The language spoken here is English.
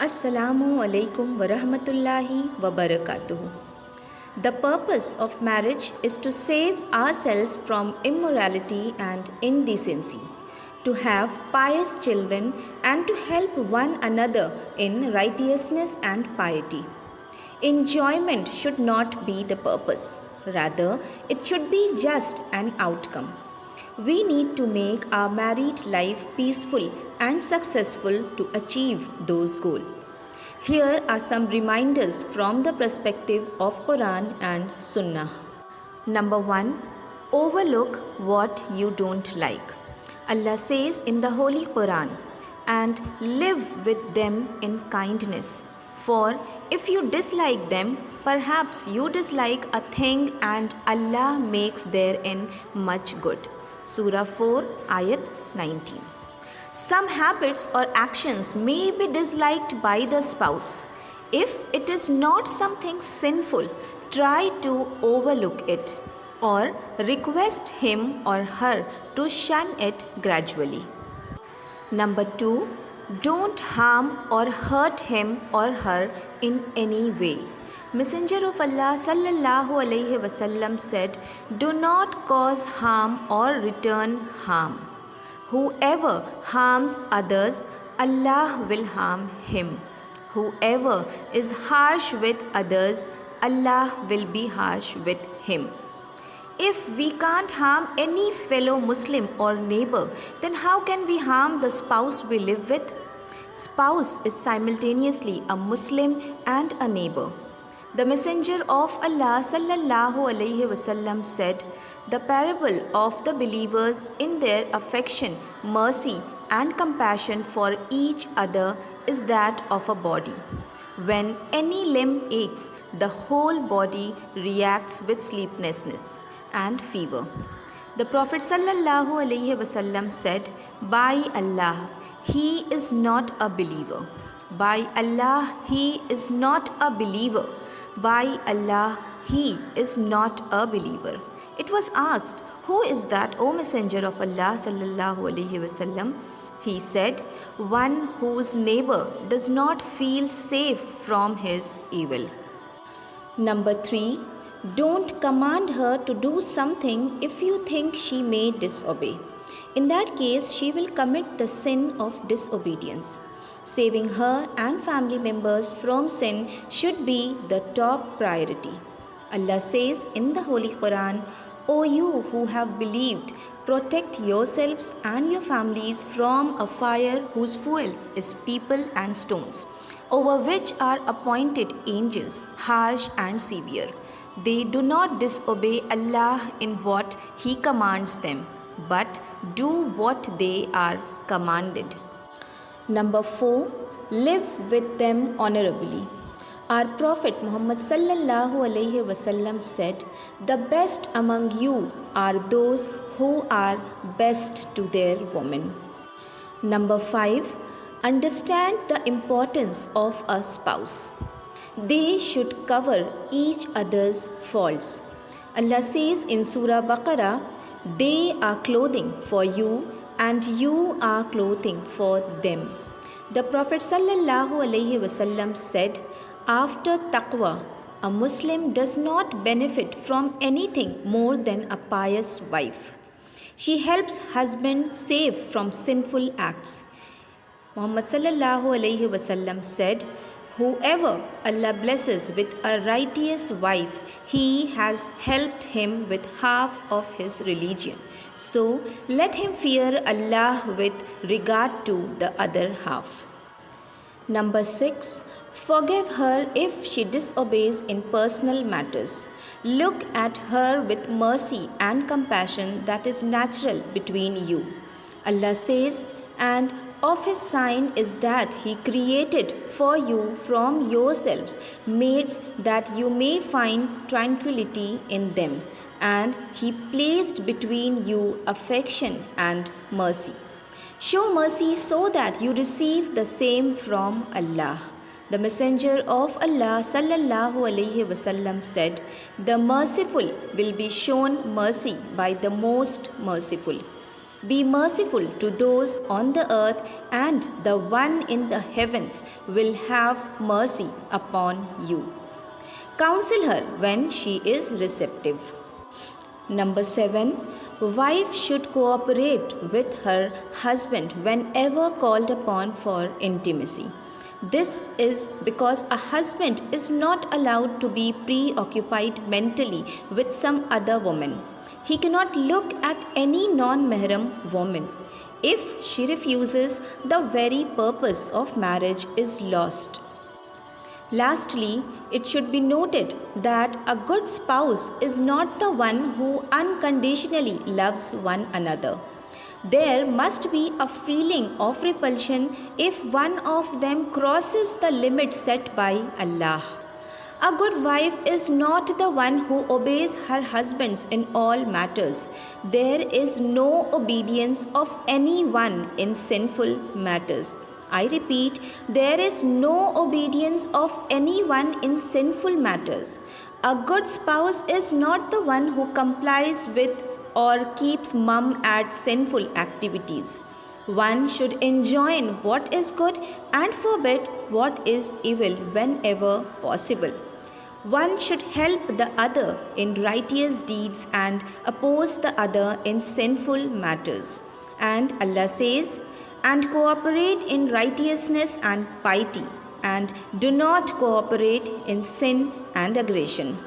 Assalamu alaikum wa rahmatullahi wa barakatuh. The purpose of marriage is to save ourselves from immorality and indecency, to have pious children, and to help one another in righteousness and piety. Enjoyment should not be the purpose, rather, it should be just an outcome. We need to make our married life peaceful and successful to achieve those goals. Here are some reminders from the perspective of Quran and Sunnah. Number 1. Overlook what you don't like. Allah says in the Holy Quran, and live with them in kindness. For if you dislike them, perhaps you dislike a thing and Allah makes therein much good. Surah 4, Ayat 19. Some habits or actions may be disliked by the spouse. If it is not something sinful, try to overlook it or request him or her to shun it gradually. Number 2. Don't harm or hurt him or her in any way. Messenger of Allah sallallahu alaihi wasallam said, "Do not cause harm or return harm. Whoever harms others, Allah will harm him. Whoever is harsh with others, Allah will be harsh with him." If we can't harm any fellow Muslim or neighbor, then how can we harm the spouse we live with? Spouse is simultaneously a Muslim and a neighbor. The Messenger of Allah sallallahu alaihi wasallam said, "The parable of the believers in their affection, mercy, and compassion for each other is that of a body. When any limb aches, the whole body reacts with sleeplessness and fever." The Prophet sallallahu alaihi wasallam said, "By Allah, he is not a believer. By Allah, he is not a believer. By Allah, he is not a believer." It was asked, "Who is that, O Messenger of Allah sallallahu alaihi wasallam?" He said, "One whose neighbor does not feel safe from his evil." Number 3. Don't command her to do something if you think she may disobey. In that case, she will commit the sin of disobedience. Saving her and family members from sin should be the top priority. Allah says in the Holy Quran, "O you who have believed, protect yourselves and your families from a fire whose fuel is people and stones, over which are appointed angels, harsh and severe. They do not disobey Allah in what He commands them, but do what they are commanded." Number 4. Live with them honorably. Our Prophet Muhammad sallallahu alaihi wasallam said, "The best among you are those who are best to their women." Number 5. Understand the importance of a spouse. They should cover each other's faults. Allah says in Surah Baqarah, "They are clothing for you and you are clothing for them." The Prophet sallallahu alaihi wasallam said, "After taqwa, a Muslim does not benefit from anything more than a pious wife. She helps husband save from sinful acts." Muhammad sallallahu alaihi wasallam said, "Whoever Allah blesses with a righteous wife, He has helped him with half of his religion. So let him fear Allah with regard to the other half." Number 6. Forgive her if she disobeys in personal matters. Look at her with mercy and compassion that is natural between you. Allah says, "And of His sign is that He created for you from yourselves mates that you may find tranquility in them, and He placed between you affection and mercy. Show mercy so that you receive the same from Allah." The Messenger of Allah sallallahu alaihi wasallam said, "The merciful will be shown mercy by the most merciful." Be merciful to those on the earth, and the one in the heavens will have mercy upon you. Counsel her when she is receptive. Number 7. Wife should cooperate with her husband whenever called upon for intimacy. This is because a husband is not allowed to be preoccupied mentally with some other woman. He cannot look at any non-mahram woman. If she refuses, the very purpose of marriage is lost. Lastly, it should be noted that a good spouse is not the one who unconditionally loves one another. There must be a feeling of repulsion if one of them crosses the limit set by Allah. A good wife is not the one who obeys her husband in all matters. There is no obedience of anyone in sinful matters. I repeat, there is no obedience of anyone in sinful matters. A good spouse is not the one who complies with or keeps mum at sinful activities. One should enjoin what is good and forbid what is evil whenever possible. One should help the other in righteous deeds and oppose the other in sinful matters. And Allah says, and cooperate in righteousness and piety, and do not cooperate in sin and aggression.